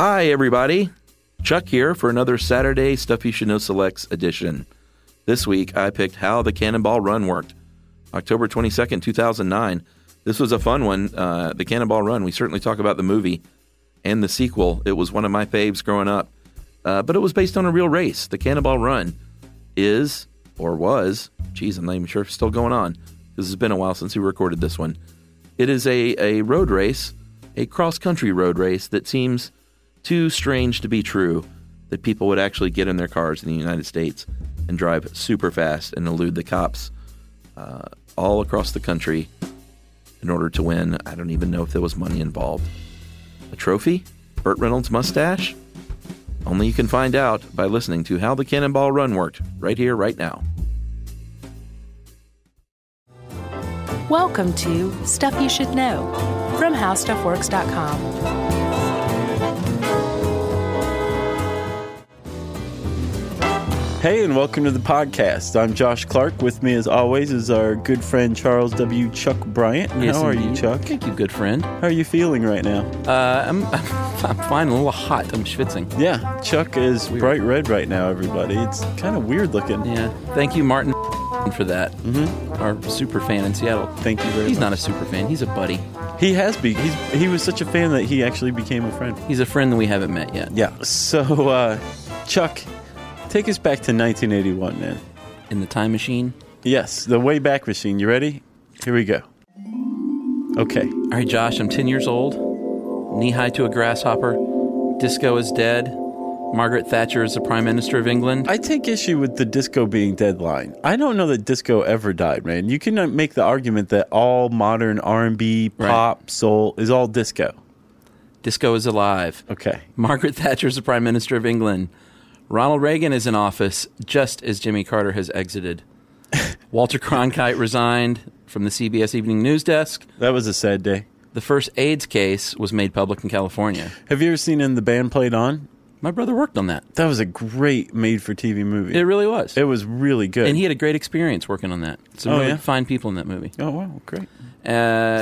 Hi, everybody. Chuck here for another Saturday Stuff You Should Know Selects edition. This week, I picked How the Cannonball Run Worked. October 22nd, 2009. This was a fun one. The Cannonball Run, we certainly talk about the movie and the sequel. It was one of my faves growing up. But it was based on a real race. The Cannonball Run is, or was, I'm not even sure if it's still going on, because it's been a while since we recorded this one. It is a road race, a cross-country road race that seems too strange to be true, that people would actually get in their cars in the United States and drive super fast and elude the cops all across the country in order to win. I don't even know if there was money involved. A trophy? Burt Reynolds' mustache? Only you can find out by listening to How the Cannonball Run Worked, right here, right now. Welcome to Stuff You Should Know from HowStuffWorks.com. Hey, and welcome to the podcast. I'm Josh Clark. With me, as always, is our good friend Charles W. Chuck Bryant. Yes, how are indeed. you, Chuck? Thank you, good friend. How are you feeling right now? I'm fine. A little hot. I'm schwitzing. Yeah, Chuck is bright red right now, everybody. It's kind of weird looking. Yeah. Thank you, Martin, for that. Mm-hmm. Our super fan in Seattle. Thank you very much. He's not a super fan. He's a buddy. He has been. He was such a fan that he actually became a friend. He's a friend that we haven't met yet. Yeah. So, Chuck, take us back to 1981, man. In the time machine? Yes, the Wayback Machine. You ready? Here we go. Okay. All right, Josh, I'm 10 years old, knee-high to a grasshopper, disco is dead, Margaret Thatcher is the Prime Minister of England. I take issue with the disco being dead line. I don't know that disco ever died, man. You can make the argument that all modern R&B, pop, soul is all disco. Disco is alive. Okay. Margaret Thatcher is the Prime Minister of England. Ronald Reagan is in office just as Jimmy Carter has exited. Walter Cronkite resigned from the CBS Evening News desk. That was a sad day. The first AIDS case was made public in California. Have you ever seen In the Band Played On? My brother worked on that. That was a great made-for-TV movie. It really was. It was really good. And he had a great experience working on that. Some really fine people in that movie. Oh, wow, great.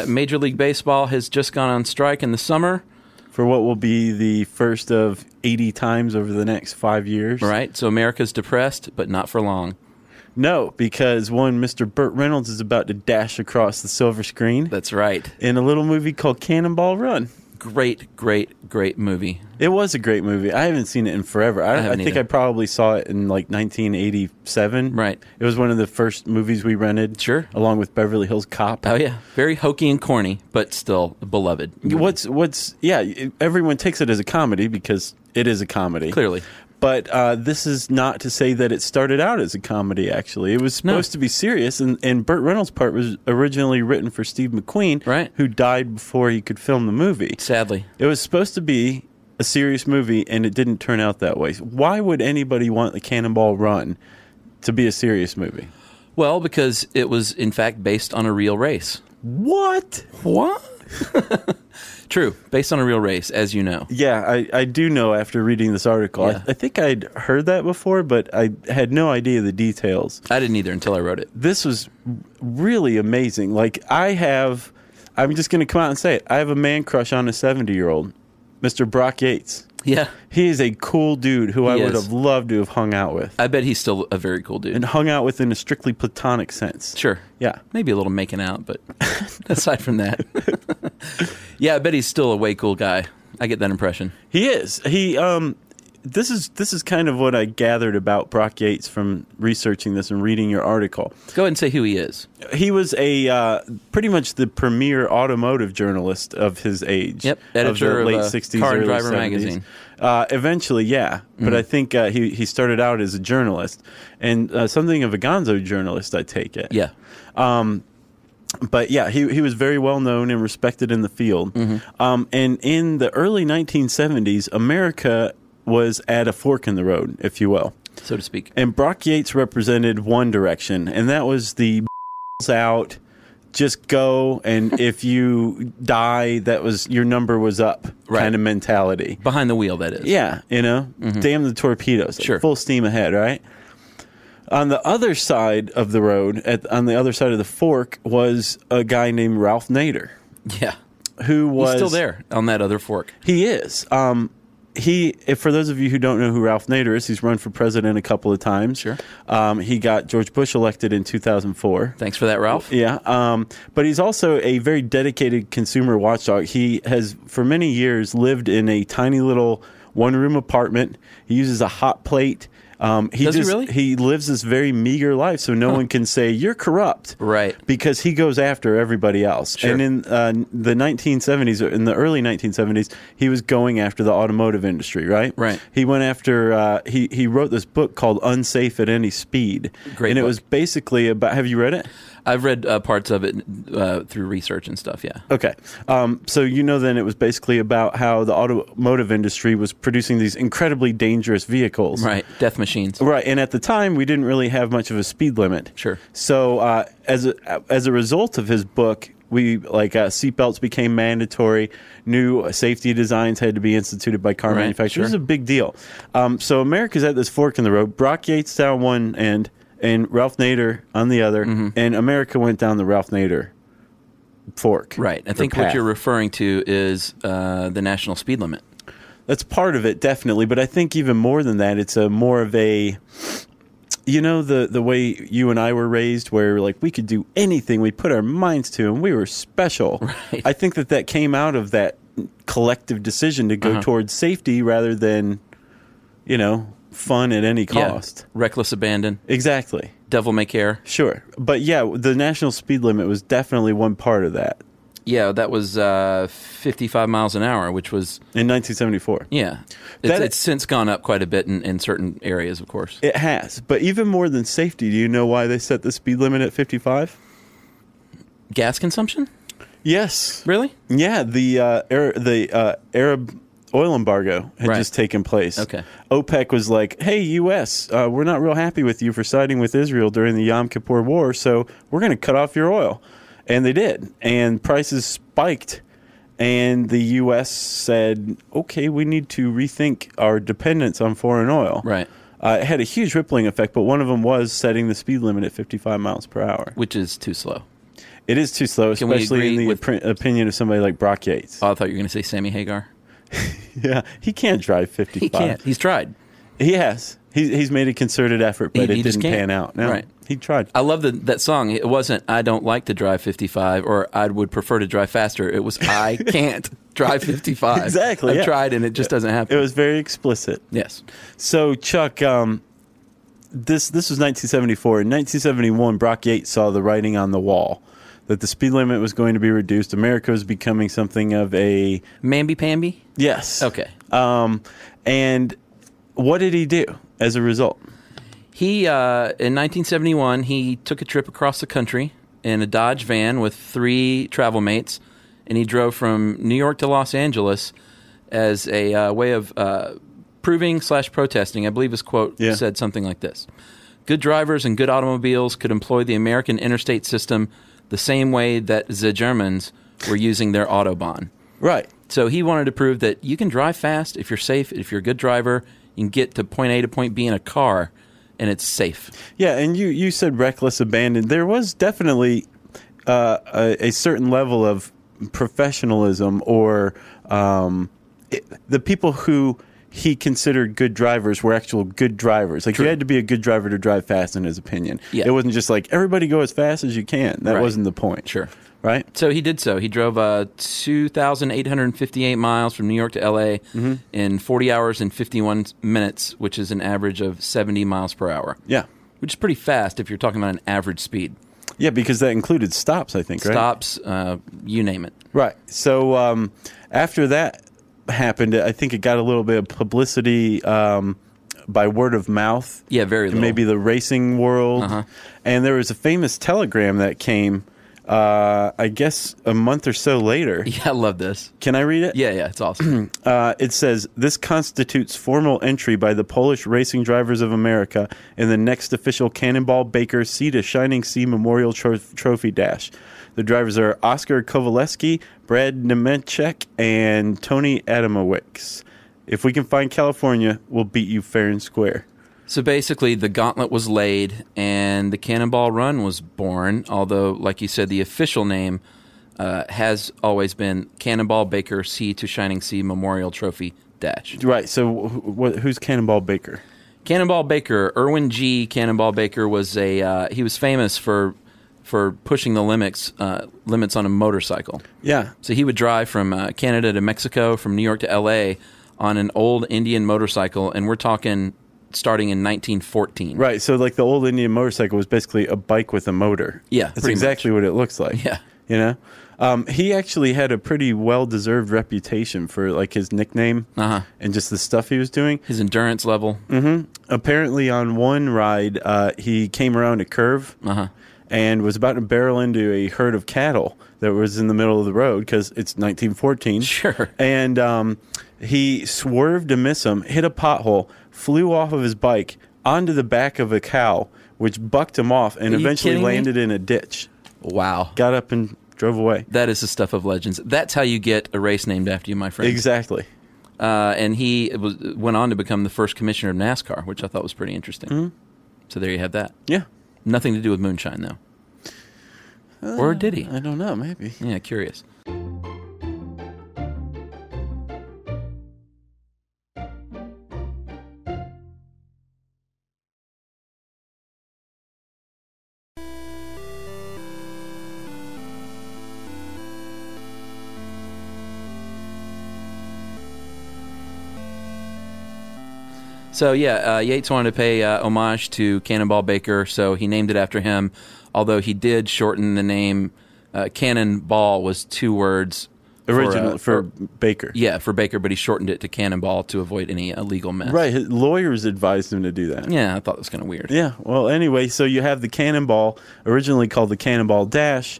Major League Baseball has just gone on strike in the summer. For what will be the first of 80 times over the next 5 years. Right, so America's depressed, but not for long. No, because one Mr. Burt Reynolds is about to dash across the silver screen. That's right. In a little movie called Cannonball Run. Great movie. It was a great movie. I haven't seen it in forever. I think I probably saw it in like 1987. Right. It was one of the first movies we rented. Sure. Along with Beverly Hills Cop. Oh, yeah. Very hokey and corny, but still beloved. Everyone takes it as a comedy because it is a comedy. Clearly. But this is not to say that it started out as a comedy, actually. It was supposed to be serious, and Burt Reynolds' part was originally written for Steve McQueen, right, who died before he could film the movie. Sadly. It was supposed to be a serious movie, and it didn't turn out that way. Why would anybody want the Cannonball Run to be a serious movie? Well, because it was, in fact, based on a real race. What? True. Based on a real race, as you know. Yeah, I do know after reading this article. Yeah. I think I'd heard that before, but I had no idea the details. I didn't either until I wrote it. This was really amazing. Like, I'm just going to come out and say it. I have a man crush on a 70-year-old, Mr. Brock Yates. Yeah. He is a cool dude who I would have loved to have hung out with. I bet he's still a very cool dude. And hung out with in a strictly platonic sense. Sure. Yeah. Maybe a little making out, but aside from that. Yeah, I bet he's still a way cool guy. I get that impression. He is. This is kind of what I gathered about Brock Yates from researching this and reading your article. Go ahead and say who he is. He was pretty much the premier automotive journalist of his age. Yep, editor of the late of 60s, Car and early Driver 70s. magazine. Eventually, yeah. Mm-hmm. But I think he started out as a journalist and something of a gonzo journalist, I take it. Yeah. But yeah, he was very well known and respected in the field. Mm-hmm. And in the early 1970s, America was at a fork in the road, if you will. So to speak. And Brock Yates represented one direction, and that was the out, just go, and if you die, that was your number was up kind of mentality. Behind the wheel, that is. Yeah, damn the torpedoes. Sure. Full steam ahead, right? On the other side of the road, on the other side of the fork, was a guy named Ralph Nader. Yeah. Who was... He's still there on that other fork. He is. for those of you who don't know who Ralph Nader is, he's run for president a couple of times. Sure. He got George Bush elected in 2004. Thanks for that, Ralph. Yeah. But he's also a very dedicated consumer watchdog. He has, for many years, lived in a tiny little one-room apartment. He uses a hot plate. Does he really? He lives this very meager life, so no one can say you're corrupt, right? Because he goes after everybody else. Sure. And in the 1970s, or in the early 1970s, he was going after the automotive industry, right? Right. He went after. He wrote this book called "Unsafe at Any Speed," Great and book. it was basically about. Have you read it? I've read parts of it through research and stuff, yeah. Okay. So then it was basically about how the automotive industry was producing these incredibly dangerous vehicles. Right, death machines. Right, and at the time, we didn't really have much of a speed limit. Sure. So as a result of his book, seatbelts became mandatory. New safety designs had to be instituted by car manufacturers. Sure. It was a big deal. So America's at this fork in the road. Brock Yates down one end, and Ralph Nader on the other, and America went down the Ralph Nader fork. Right. I think what you're referring to is the national speed limit. That's part of it, definitely. But I think even more than that, it's more of a, the way you and I were raised, where we could do anything we put our minds to, and we were special. Right. I think that came out of that collective decision to go towards safety rather than, fun at any cost. Yeah. Reckless abandon. Exactly. Devil may care. Sure. But the national speed limit was definitely one part of that. Yeah, that was 55 miles an hour, which was... In 1974. Yeah. It's since gone up quite a bit in certain areas, of course. It has. But even more than safety, do you know why they set the speed limit at 55? Gas consumption? Yes. Really? Yeah, the Arab oil embargo had just taken place. Okay. OPEC was like, hey, U.S., we're not real happy with you for siding with Israel during the Yom Kippur War, so we're going to cut off your oil. And they did. And prices spiked. And the U.S. said, okay, we need to rethink our dependence on foreign oil. Right. It had a huge rippling effect, but one of them was setting the speed limit at 55 miles per hour. Which is too slow. It is too slow, especially in the opinion of somebody like Brock Yates. Oh, I thought you were going to say Sammy Hagar. Yeah, he can't drive 55. He can't. He's tried. He has. He's made a concerted effort, but it didn't pan out. No, right. He tried. I love that song. It wasn't, I don't like to drive 55, or I would prefer to drive faster. It was, I can't drive 55. Exactly. I've tried, and it just doesn't happen. It was very explicit. Yes. So, Chuck, this was 1974. In 1971, Brock Yates saw the writing on the wall that the speed limit was going to be reduced. America was becoming something of a... Mamby-pamby? Yes. Okay. And what did he do as a result? He, in 1971, he took a trip across the country in a Dodge van with 3 travel mates, and he drove from New York to Los Angeles as a way of proving/protesting. I believe his quote said something like this: "Good drivers and good automobiles could employ the American interstate system the same way that the Germans were using their Autobahn." Right. So he wanted to prove that you can drive fast if you're safe, if you're a good driver. You can get to point A to point B in a car, and it's safe. Yeah, and you said reckless abandon. There was definitely a certain level of professionalism, or the people who he considered good drivers were actual good drivers. Like, you had to be a good driver to drive fast, in his opinion. Yeah. It wasn't just like, everybody go as fast as you can. That wasn't the point. Sure. Right? So he did so. He drove 2,858 miles from New York to L.A. In 40 hours and 51 minutes, which is an average of 70 miles per hour. Yeah. Which is pretty fast if you're talking about an average speed. Yeah, because that included stops, I think, right? Stops, you name it. Right. So after that happened, I think it got a little bit of publicity by word of mouth. Yeah, very little. Maybe the racing world. And there was a famous telegram that came, I guess, a month or so later. Yeah, I love this. Can I read it? Yeah, it's awesome. It says, "This constitutes formal entry by the Polish Racing Drivers of America in the next official Cannonball Baker Sea to Shining Sea Memorial Trophy Dash. The drivers are Oscar Kowaleski, Brad Nemechek, and Tony Adamowicz. If we can find California, we'll beat you fair and square." So basically, the gauntlet was laid, and the Cannonball Run was born, although, like you said, the official name has always been Cannonball Baker Sea to Shining Sea Memorial Trophy Dash. Right. So who's Cannonball Baker? Cannonball Baker, Irwin G. Cannonball Baker was he was famous for pushing the limits on a motorcycle. Yeah. So he would drive from Canada to Mexico, from New York to L.A. on an old Indian motorcycle, and we're talking starting in 1914. Right. So like the old Indian motorcycle was basically a bike with a motor. Yeah, that's exactly what it looks like. Yeah. You know? He actually had a pretty well-deserved reputation for like his nickname and just the stuff he was doing. His endurance level. Mm-hmm. Apparently on one ride, he came around a curve and was about to barrel into a herd of cattle that was in the middle of the road because it's 1914. Sure. And he swerved to miss him, hit a pothole, flew off of his bike onto the back of a cow, which bucked him off and eventually landed in a ditch. Wow. Got up and drove away. That is the stuff of legends. That's how you get a race named after you, my friend. Exactly. And he went on to become the first commissioner of NASCAR, which I thought was pretty interesting. Mm-hmm. So there you have that. Yeah. Nothing to do with moonshine, though. Or did he? I don't know. Maybe. Yeah, curious. So, Yates wanted to pay homage to Cannonball Baker, so he named it after him, although he did shorten the name. Cannonball was 2 words. Original for Baker. Yeah, for Baker, but he shortened it to Cannonball to avoid any legal mess. Right, his lawyers advised him to do that. Yeah, I thought it was kind of weird. Yeah, well, anyway, so you have the Cannonball, originally called the Cannonball Dash,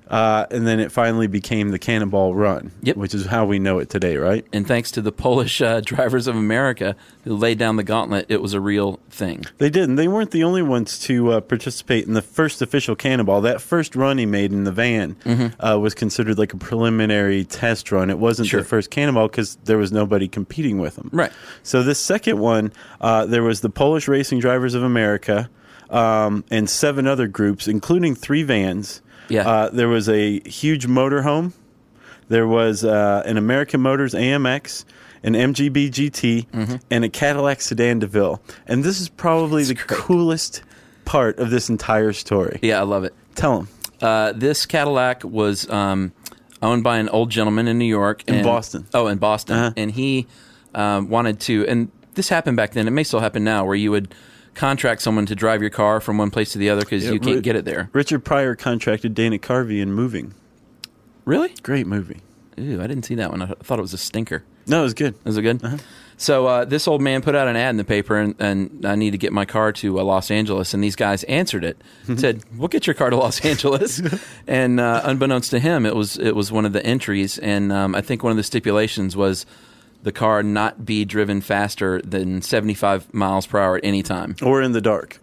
and then it finally became the Cannonball Run, which is how we know it today, right? And thanks to the Polish Drivers of America who laid down the gauntlet, it was a real thing. They did, and they weren't the only ones to participate in the first official Cannonball. That first run he made in the van was considered like a preliminary test run. It wasn't the first Cannonball because there was nobody competing with him. Right. So this second one, there was the Polish Racing Drivers of America and 7 other groups, including 3 vans. Yeah. There was a huge motorhome. There was an American Motors AMX, an MGB GT, and a Cadillac Sedan DeVille. And this is probably the coolest part of this entire story. Yeah, I love it. Tell them. This Cadillac was owned by an old gentleman in New York. In Boston. Oh, in Boston. And he wanted to, and this happened back then, it may still happen now, where you would contract someone to drive your car from one place to the other because you can't get it there. Richard Pryor contracted Dana Carvey in Moving. Really? Great movie. Ooh, I didn't see that one. I thought it was a stinker. No, it was good. Was it good? So this old man put out an ad in the paper, and I need to get my car to Los Angeles, and these guys answered it. Said, "We'll get your car to Los Angeles." And unbeknownst to him, it was one of the entries, and I think one of the stipulations was the car not be driven faster than 75 miles per hour at any time. Or in the dark.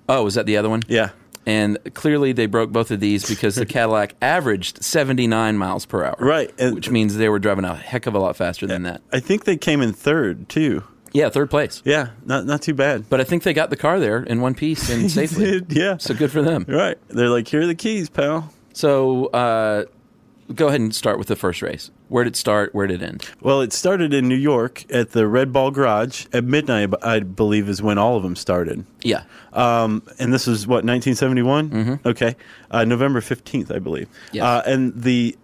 Oh, was that the other one? Yeah. And clearly they broke both of these because the Cadillac averaged 79 miles per hour. Right. Which means they were driving a heck of a lot faster than that. I think they came in 3rd, too. Yeah, 3rd place. Yeah, not too bad. But I think they got the car there in one piece and safely. Yeah. So good for them. Right. They're like, here are the keys, pal. So go ahead and start with the first race. Where did it start? Where did it end? Well, it started in New York at the Red Ball Garage. At midnight, I believe, is when all of them started. Yeah. And this was, what, 1971? Mm-hmm. Okay. November 15th, I believe. Yes. And the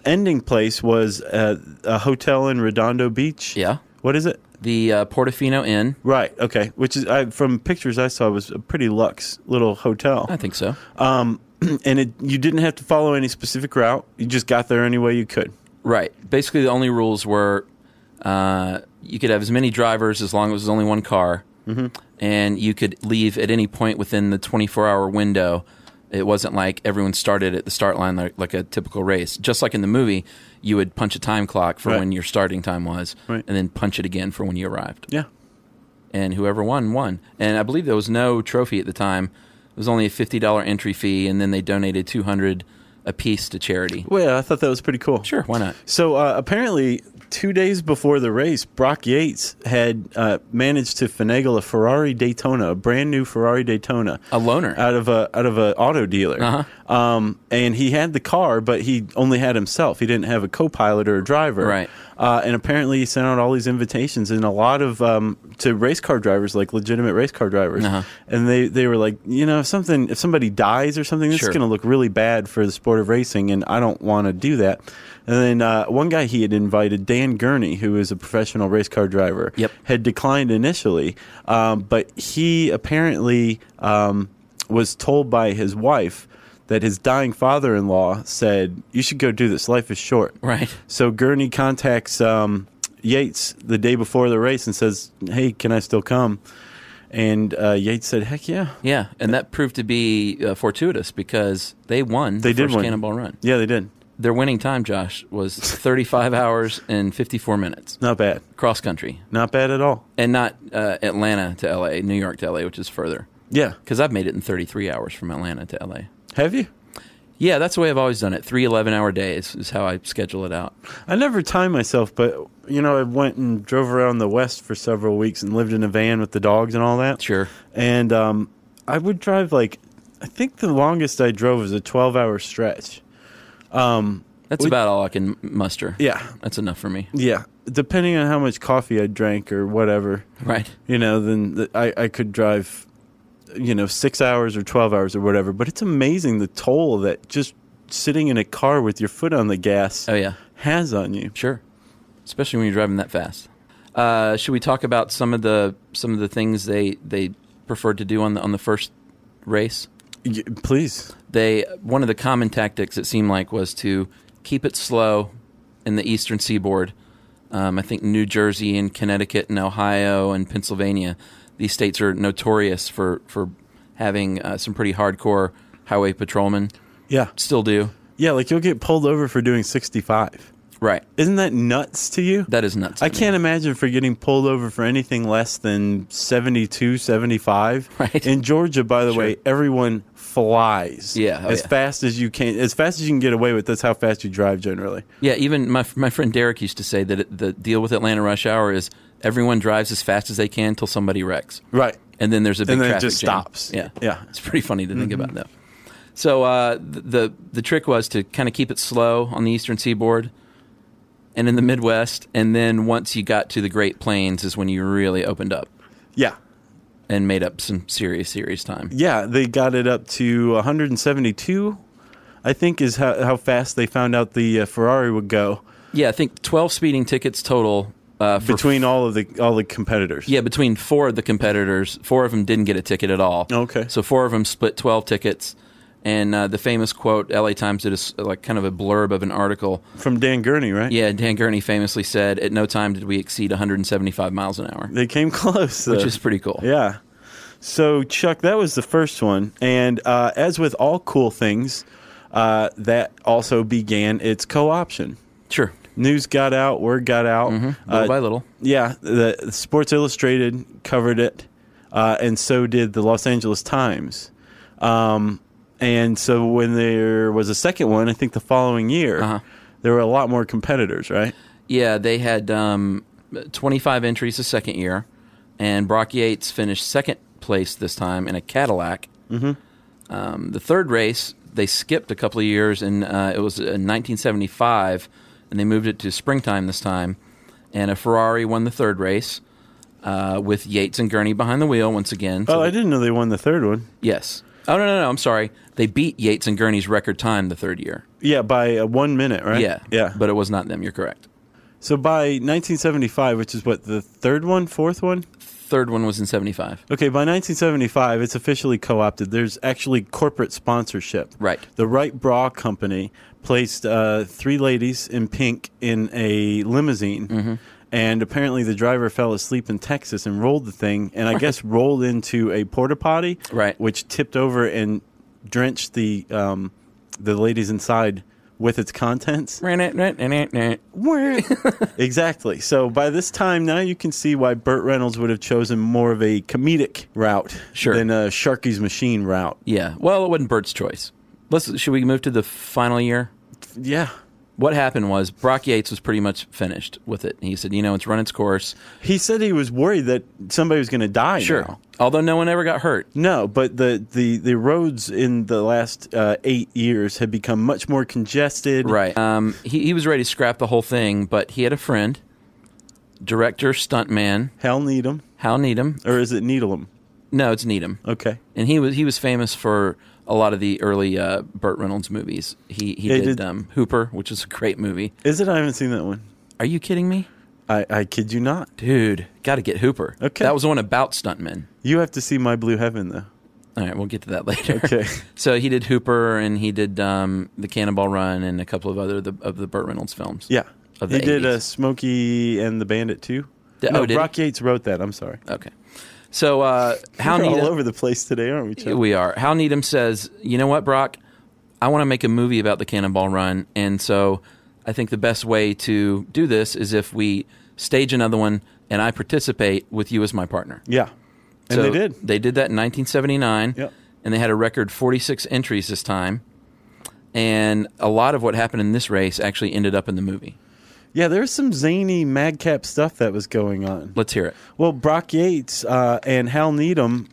ending place was a hotel in Redondo Beach. Yeah. What is it? The Portofino Inn. Right, okay. Which is, from pictures I saw, was a pretty luxe little hotel. I think so. And you didn't have to follow any specific route. You just got there any way you could. Right. Basically, the only rules were you could have as many drivers as long as there's only one car, and you could leave at any point within the 24-hour window. It wasn't like everyone started at the start line like a typical race. Just like in the movie, you would punch a time clock for when your starting time was, and then punch it again for when you arrived. Yeah. And whoever won. And I believe there was no trophy at the time. It was only a $50 entry fee, and then they donated $200 a piece to charity. Well, yeah, I thought that was pretty cool. Sure, why not? So apparently, 2 days before the race, Brock Yates had managed to finagle a Ferrari Daytona, a brand new Ferrari Daytona, a loaner out of a auto dealer. And he had the car, but he only had himself. He didn't have a co-pilot or a driver. Right. And apparently he sent out all these invitations, and a lot of to race car drivers, like legitimate race car drivers. And they were like, if somebody dies or something, this is going to look really bad for the sport of racing, and I don't want to do that. And then one guy he had invited, Dan Gurney, who is a professional race car driver, had declined initially, but he apparently was told by his wife that his dying father-in-law said, you should go do this. Life is short. Right. So Gurney contacts Yates the day before the race and says, hey, can I still come? And Yates said, heck yeah. Yeah, and that proved to be fortuitous because they won the first Cannonball run. Yeah, they did. Their winning time, Josh, was 35 hours and 54 minutes. Not bad. Cross country. Not bad at all. And not Atlanta to L.A., New York to L.A., which is further. Yeah. Because I've made it in 33 hours from Atlanta to L.A. Have you? Yeah, that's the way I've always done it. 3 11-hour days is how I schedule it out. I never time myself, but, I went and drove around the West for several weeks and lived in a van with the dogs and all that. Sure. And I would drive, I think the longest I drove was a 12-hour stretch. That's about all I can muster. Yeah. That's enough for me. Yeah. Depending on how much coffee I drank or whatever. Right. Then I could drive, 6 hours or 12 hours or whatever. But it's amazing the toll that just sitting in a car with your foot on the gas has on you. Sure. Especially when you're driving that fast. Should we talk about some of the things they preferred to do on the first race? Please. One of the common tactics, it seemed like, was to keep it slow in the eastern seaboard. I think New Jersey and Connecticut and Ohio and Pennsylvania, these states are notorious for having some pretty hardcore highway patrolmen. Yeah. Still do. Yeah, you'll get pulled over for doing 65. Right. Isn't that nuts to you? That is nuts to me. I can't imagine for getting pulled over for anything less than 72, 75. Right. In Georgia, by the way, everyone flies as fast as you can. As fast as you can get away with, that's how fast you drive generally. Yeah, even my friend Derek used to say that the deal with Atlanta rush hour is everyone drives as fast as they can until somebody wrecks. Right. And then there's a big traffic jam. And then it just stops. Yeah. Yeah. It's pretty funny to think about, though. So the trick was to kind of keep it slow on the eastern seaboard and in the Midwest, and then once you got to the Great Plains is when you really opened up. Yeah. And made up some serious time. Yeah, they got it up to 172, I think, is how fast they found out the Ferrari would go. Yeah, I think 12 speeding tickets total. Between all the competitors. Yeah, between 4 of the competitors. 4 of them didn't get a ticket at all. Okay. So 4 of them split 12 tickets. And the famous quote, LA Times did kind of a blurb of an article. From Dan Gurney, right? Yeah, Dan Gurney famously said, at no time did we exceed 175 miles an hour. They came close. Which is pretty cool. Yeah. So, Chuck, that was the first one. And as with all cool things, that also began its co-option. Sure. News got out, word got out. Mm-hmm. Little by little. Yeah. The Sports Illustrated covered it, and so did the Los Angeles Times. And so when there was a second one, I think the following year, there were a lot more competitors, right? Yeah, they had 25 entries the second year, and Brock Yates finished second place this time in a Cadillac. Mm-hmm. The third race, they skipped a couple of years, and it was in 1975, and they moved it to springtime this time, and a Ferrari won the third race with Yates and Gurney behind the wheel once again. So I didn't know they won the third one. Yes. Oh, no, I'm sorry. They beat Yates and Gurney's record time the third year. Yeah, by 1 minute, right? Yeah. But it was not them. You're correct. So by 1975, which is what, the third one, fourth one? Third one was in 75. Okay, by 1975, it's officially co-opted. There's actually corporate sponsorship. Right. The Wright Bra Company placed 3 ladies in pink in a limousine. Mm-hmm. And apparently the driver fell asleep in Texas and rolled the thing, and I guess rolled into a porta potty, right, which tipped over and drenched the ladies inside with its contents. Exactly. So by this time, now you can see why Burt Reynolds would have chosen more of a comedic route than a Sharky's Machine route. Yeah. Well, it wasn't Burt's choice. Should we move to the final year? Yeah. what happened was Brock Yates was pretty much finished with it. He said, it's run its course. He said he was worried that somebody was going to die. Sure. Now. Although no one ever got hurt. No, but the roads in the last 8 years have become much more congested. Right. He was ready to scrap the whole thing, but he had a friend, director, stuntman. Hal Needham. Or is it Needham? No, it's Needham. Okay. And he was famous for a lot of the early Burt Reynolds movies. He did Hooper, which is a great movie. Is it? I haven't seen that one. Are you kidding me? I kid you not. Dude, got to get Hooper. Okay. That was the one about stuntmen. You have to see My Blue Heaven, though. All right, we'll get to that later. Okay. So he did Hooper, and he did the Cannonball Run, and a couple of other of the Burt Reynolds films. Yeah. Of the he 80s. did Smokey and the Bandit, too. Did Brock he? Yates wrote that. I'm sorry. Okay. So Hal We're Needham, all over the place today, aren't we, Chuck? We are. Hal Needham says, you know what, Brock? I want to make a movie about the Cannonball Run, and so I think the best way to do this is if we stage another one and I participate with you as my partner. Yeah. And so they did. They did that in 1979, Yep. and they had a record 46 entries this time, and a lot of what happened in this race actually ended up in the movie. Yeah, there's some zany madcap stuff that was going on. Let's hear it. Well, Brock Yates and Hal Needham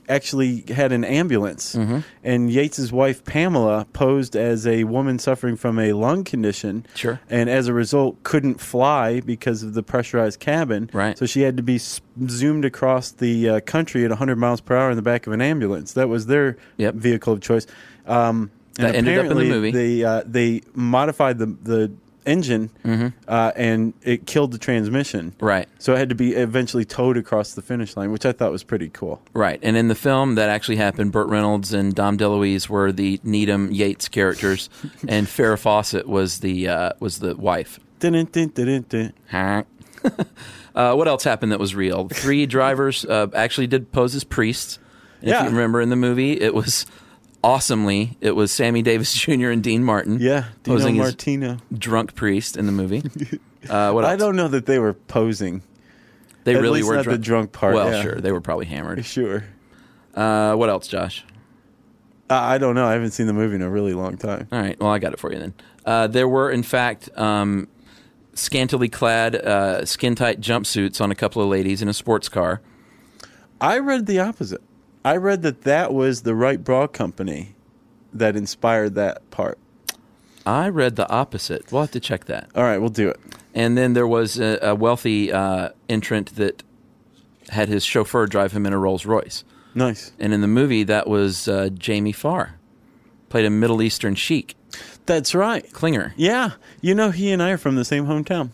actually had an ambulance, and Yates' wife Pamela posed as a woman suffering from a lung condition, Sure. and as a result couldn't fly because of the pressurized cabin. Right. So she had to be zoomed across the country at 100 miles per hour in the back of an ambulance. That was their vehicle of choice. And that ended up in the movie. They modified the engine, and it killed the transmission. Right. So it had to be eventually towed across the finish line, which I thought was pretty cool. Right. And in the film, that actually happened. Burt Reynolds and Dom DeLuise were the Needham-Yates characters, and Farrah Fawcett was the wife. Dun, dun, dun, dun, dun. What else happened that was real? 3 drivers actually did pose as priests. And if you remember in the movie, it was Sammy Davis Jr. and Dean Martin. Yeah, Dino posing Martino. as drunk priest in the movie. What else? I don't know that they were posing. They At really least were not the drunk part. Well, yeah. sure. They were probably hammered. Sure. What else, Josh? I don't know. I haven't seen the movie in a really long time. All right. Well, I got it for you then. There were, in fact, scantily clad, skin-tight jumpsuits on a couple of ladies in a sports car. I read the opposite. I read that was the Wright Bra Company that inspired that part. I read the opposite. We'll have to check that. All right, we'll do it. And then there was a wealthy entrant that had his chauffeur drive him in a Rolls Royce. Nice. And in the movie, that was Jamie Farr. Played a Middle Eastern sheik. That's right. Klinger. Yeah. You know, he and I are from the same hometown.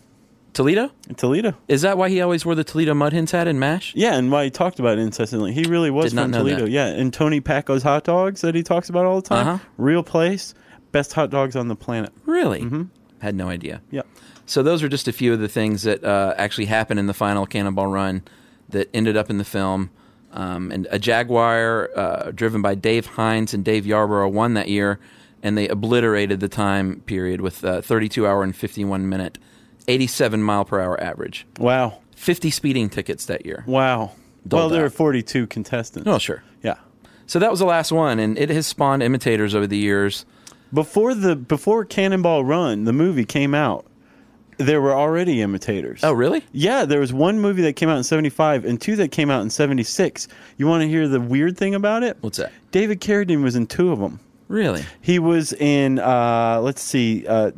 Toledo? Toledo. Is that why he always wore the Toledo mud hens hat in MASH? Yeah, and why he talked about it incessantly. He really was Did not from know Toledo. that. Yeah, and Tony Packo's hot dogs that he talks about all the time. Uh-huh. Real place. Best hot dogs on the planet. Really? Mm-hmm. Had no idea. Yeah. So those are just a few of the things that actually happened in the final Cannonball Run that ended up in the film. And a Jaguar driven by Dave Hines and Dave Yarborough won that year, and they obliterated the time period with 32 hour and 51 minute, 87 mile per hour average. Wow. 50 speeding tickets that year. Wow. Well, there out. were 42 contestants. Oh, sure. Yeah. So that was the last one, and it has spawned imitators over the years. Before Cannonball Run, the movie came out, there were already imitators. Oh, really? Yeah, there was one movie that came out in 75 and 2 that came out in 76. You want to hear the weird thing about it? What's that? David Carradine was in 2 of them. Really? He was in, Deathmatch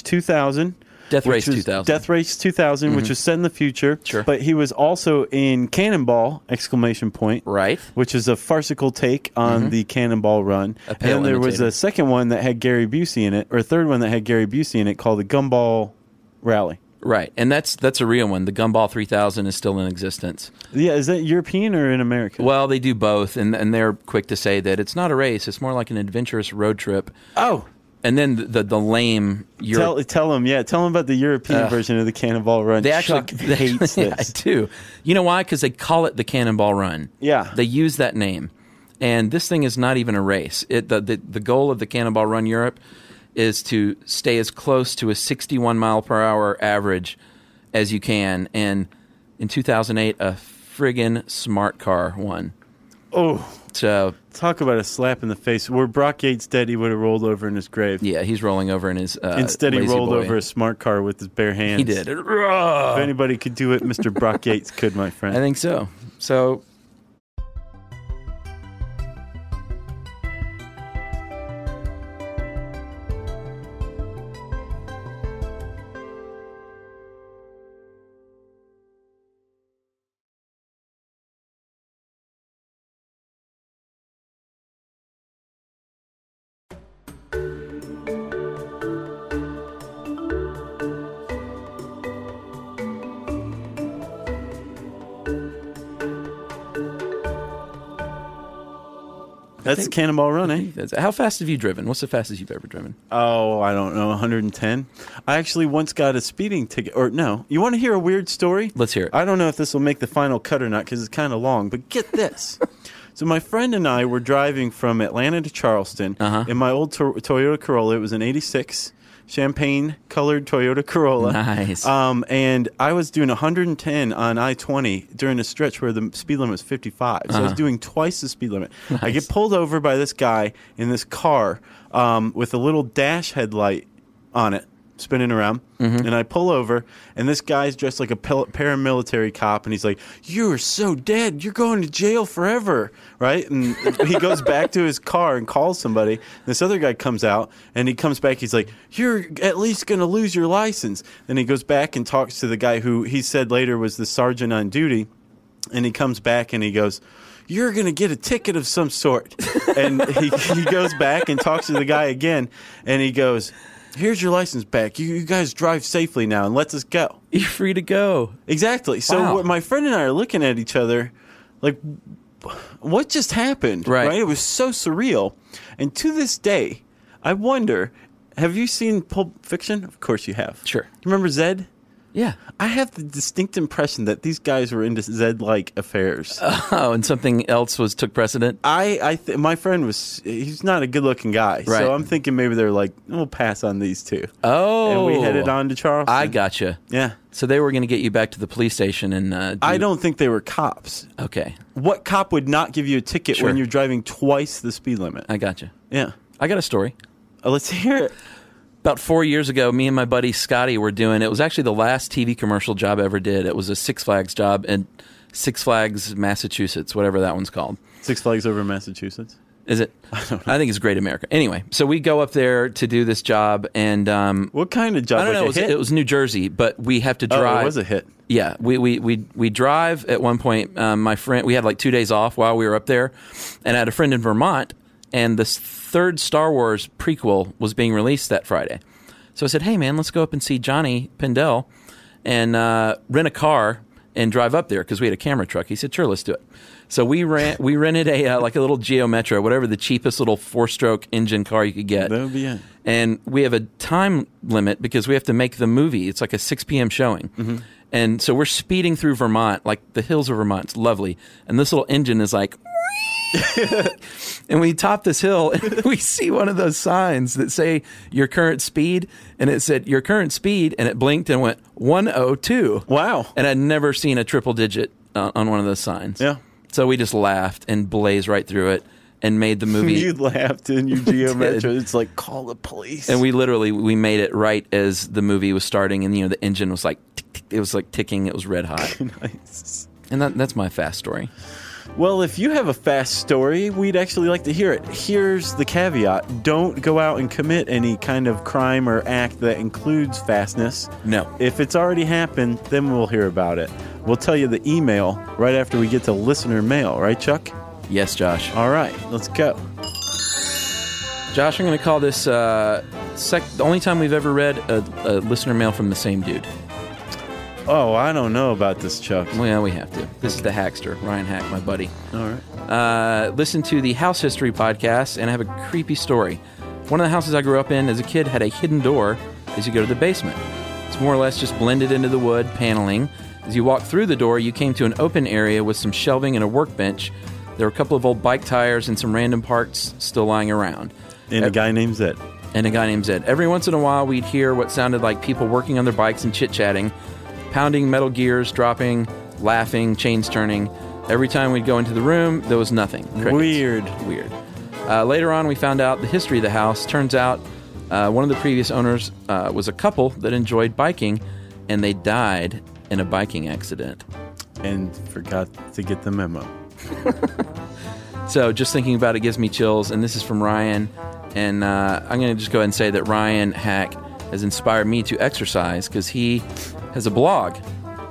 2000. Death Race 2000. Death Race 2000, which was set in the future. Sure. But he was also in Cannonball, ! Right. Which is a farcical take on the Cannonball Run. A pale and then there was imitator. a second one that had Gary Busey in it, or a third one that had Gary Busey in it, called the Gumball Rally. Right. And that's a real one. The Gumball 3000 is still in existence. Yeah, is that European or in America? Well, they do both, and they're quick to say that it's not a race. It's more like an adventurous road trip. Oh. And then the lame Tell them about the European version of the Cannonball Run. They actually Chuck hates yeah, this. I do. You know why? Because they call it the Cannonball Run. Yeah. They use that name. And this thing is not even a race. The goal of the Cannonball Run Europe is to stay as close to a 61 mile per hour average as you can. And in 2008, a friggin' smart car won. Oh. So talk about a slap in the face. Were Brock Yates dead, he would have rolled over in his grave. Yeah, he's rolling over in his Instead, he rolled boy. over a smart car with his bare hands. He did. If anybody could do it, Mr. Brock Yates could, my friend. I think so. So... That's Cannonball Run, eh? How fast have you driven? What's the fastest you've ever driven? Oh, I don't know, 110. I actually once got a speeding ticket. Or no, you want to hear a weird story? Let's hear it. I don't know if this will make the final cut or not because it's kind of long, but get this. So my friend and I were driving from Atlanta to Charleston in my old Toyota Corolla. It was an 86 champagne-colored Toyota Corolla. Nice. And I was doing 110 on I-20 during a stretch where the speed limit was 55. So I was doing twice the speed limit. Nice. I get pulled over by this guy in this car with a little dash headlight on it, spinning around. And I pull over, and this guy's dressed like a paramilitary cop, and he's like, "You are so dead. You're going to jail forever," right? And he goes back to his car and calls somebody. This other guy comes out, and he comes back. He's like, "You're at least going to lose your license." Then he goes back and talks to the guy who he said later was the sergeant on duty, and he comes back, and he goes, "You're going to get a ticket of some sort." And he goes back and talks to the guy again, and he goes, "Here's your license back. You guys drive safely now and lets us go." You're free to go. Exactly. So my friend and I are looking at each other like, what just happened? Right. It was so surreal. And to this day, I wonder, have you seen Pulp Fiction? Of course you have. Sure. Remember Zed? Yeah. I have the distinct impression that these guys were into Zed-like affairs. Oh, and something else took precedent? My friend he's not a good-looking guy. Right. So I'm thinking maybe they're like, we'll pass on these two. Oh. And we headed on to Charleston. I gotcha. Yeah. So they were going to get you back to the police station and... I don't think they were cops. Okay. What cop would not give you a ticket when you're driving twice the speed limit? I gotcha. Yeah. I got a story. Let's hear it. About 4 years ago, me and my buddy Scotty were doing, it was actually the last TV commercial job I ever did. It was a Six Flags job in Six Flags, Massachusetts, whatever that one's called. Six Flags over Massachusetts? Is it? I don't know. I think it's Great America. Anyway, so we go up there to do this job, and... what kind of job? I don't know. It was New Jersey, but we have to drive... Oh, it was a hit. Yeah. We drive at one point. My friend... We had like 2 days off while we were up there, and I had a friend in Vermont, and the third Star Wars prequel was being released that Friday. So I said, "Hey, man, let's go up and see Johnny Pindell and rent a car and drive up there," because we had a camera truck. He said, "Sure, let's do it." So we rented a like a little Geo Metro, whatever the cheapest little 4-stroke engine car you could get. That would be it. And we have a time limit because we have to make the movie. It's like a 6 p.m. showing. Mm-hmm. And so we're speeding through Vermont, like the hills of Vermont. It's lovely. And this little engine is like... And we top this hill and we see one of those signs that say your current speed, and it said your current speed, and it blinked and went 102. Wow. And I'd never seen a triple digit on one of those signs. Yeah. So we just laughed and blazed right through it and made the movie. You laughed in your Geo Metro. It's like, call the police. And we made it right as the movie was starting, and the engine was like tick, tick, it was like ticking. It was red hot. Nice. And that's my fast story. Well, if you have a fast story, we'd actually like to hear it. Here's the caveat. Don't go out and commit any kind of crime or act that includes fastness. No. If it's already happened, then we'll hear about it. We'll tell you the email right after we get to listener mail. Right, Chuck? Yes, Josh. All right, let's go. Josh, I'm going to call this the only time we've ever read a listener mail from the same dude. Oh, I don't know about this, Chuck. Well, we have to. This is the Hackster, Ryan Hack, my buddy. All right. Listen to the House History podcast, and I have a creepy story. One of the houses I grew up in as a kid had a hidden door as you go to the basement. It's more or less just blended into the wood paneling. As you walk through the door, you came to an open area with some shelving and a workbench. There were a couple of old bike tires and some random parts still lying around. And a guy named Zed. Every once in a while, we'd hear what sounded like people working on their bikes and chit-chatting, pounding metal gears, dropping, laughing, chains turning. Every time we'd go into the room, there was nothing. Crickets. Weird. Later on, we found out the history of the house. Turns out one of the previous owners was a couple that enjoyed biking, and they died in a biking accident. And forgot to get the memo. So just thinking about it gives me chills, and this is from Ryan. And I'm going to just go ahead and say that Ryan Hack has inspired me to exercise because he has a blog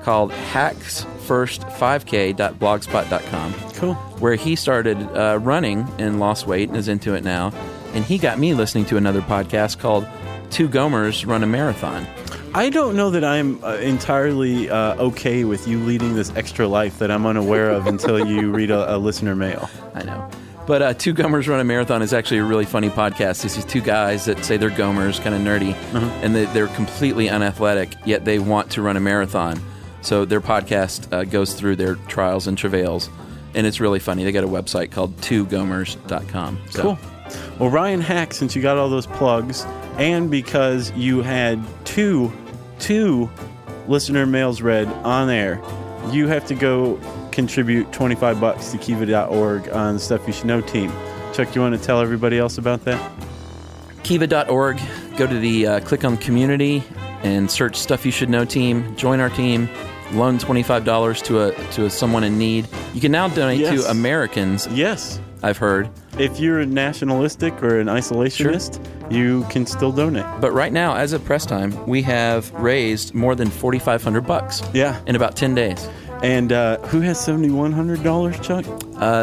called hacksfirst5k.blogspot.com. Cool. Where he started running and lost weight and is into it now. And he got me listening to another podcast called Two Gomers Run a Marathon. I don't know that I'm entirely okay with you leading this extra life that I'm unaware of until you read a listener mail. I know. But Two Gomers Run a Marathon is actually a really funny podcast. It's these two guys that say they're Gomers, kind of nerdy, and they're completely unathletic, yet they want to run a marathon. So their podcast goes through their trials and travails, and it's really funny. They got a website called twogomers.com. So. Cool. Well, Ryan Hack, since you got all those plugs, and because you had two listener mails read on air, you have to go contribute $25 to Kiva.org on the Stuff You Should Know team. Chuck, you want to tell everybody else about that? Kiva.org. Go to the click on community and search Stuff You Should Know team. Join our team. Loan $25 to someone in need. You can now donate to Americans. Yes. I've heard. If you're a nationalistic or an isolationist, you can still donate. But right now, as of press time, we have raised more than $4,500. Yeah. In about 10 days. And who has $7,100, Chuck?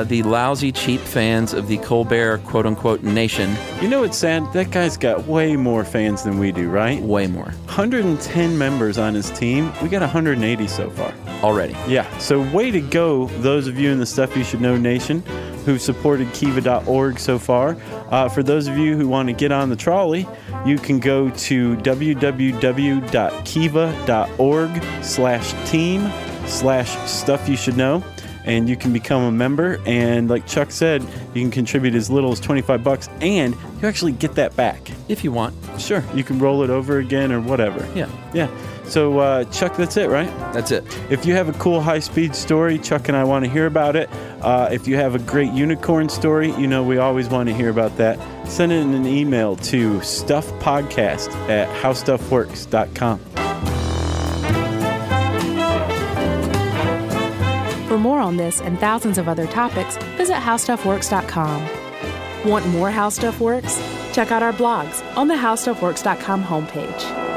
The lousy, cheap fans of the Colbert quote-unquote nation. You know what's sad? That guy's got way more fans than we do, right? Way more. 110 members on his team. We got 180 so far. Already. Yeah. So way to go, those of you in the Stuff You Should Know Nation who've supported Kiva.org so far. For those of you who want to get on the trolley, you can go to www.kiva.org/team/Stuff You Should Know, and you can become a member. And like Chuck said, you can contribute as little as $25, and you actually get that back if you want. Sure, you can roll it over again or whatever. Yeah. So Chuck, that's it, right? That's it. If you have a cool high-speed story, Chuck and I want to hear about it. If you have a great unicorn story, we always want to hear about that. Send in an email to stuffpodcast@howstuffworks.com. For more on this and thousands of other topics, visit howstuffworks.com. Want more How Stuff Works? Check out our blogs on the howstuffworks.com homepage.